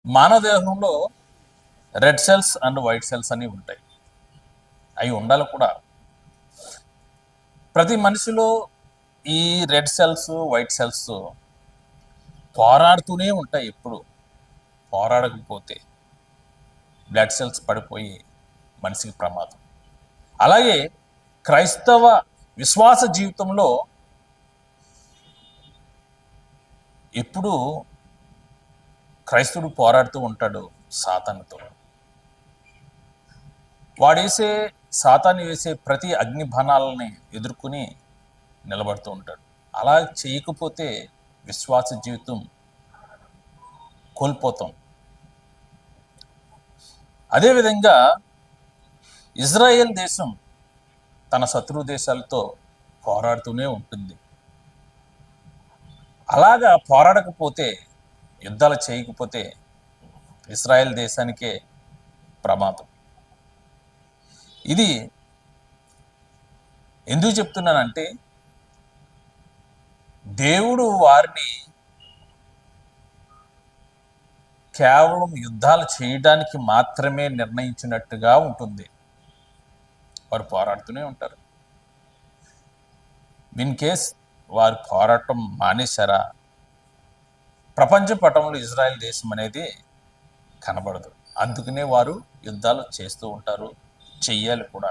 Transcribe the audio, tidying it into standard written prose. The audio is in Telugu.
మానవ దేహంలో red cells and white cells అని ఉంటాయి. అవి ఉండాలి కూడా. ప్రతి మనిషిలో ఈ రెడ్ సెల్స్ వైట్ సెల్స్ పోరాడుతూనే ఉంటాయి. ఎప్పుడు పోరాడకపోతే బ్లడ్ సెల్స్ పడిపోయి మనిషికి ప్రమాదం. అలాగే క్రైస్తవ విశ్వాస జీవితంలో ఎప్పుడు క్రైస్తవుడు పోరాడుతూ ఉంటాడు సాతానుతో. సాతాను వేసే ప్రతి అగ్ని బాణాలని ఎదుర్కొని నిలబడుతూ ఉంటాడు. అలా చేయకపోతే విశ్వాస జీవితం కోల్పోతాం. అదేవిధంగా ఇజ్రాయెల్ దేశం తన శత్రు దేశాలతో పోరాడుతూనే ఉంటుంది. అలాగా పోరాడకపోతే, యుద్ధాలు చేయకపోతే ఇజ్రాయెల్ దేశానికే ప్రమాదం. ఇది ఎందుకు చెప్తున్నానంటే, దేవుడు వారిని కేవలం యుద్ధాలు చేయడానికి మాత్రమే నిర్ణయించినట్టుగా ఉంటుంది. వారు పోరాడుతూనే ఉంటారు. ఇన్ కేస్ వారు పోరాటం మానేశారా, ప్రపంచ పటంలో ఇజ్రాయెల్ దేశం అనేది కనబడదు. అందుకనే వారు యుద్ధాలు చేస్తూ ఉంటారు, చెయ్యాలి కూడా.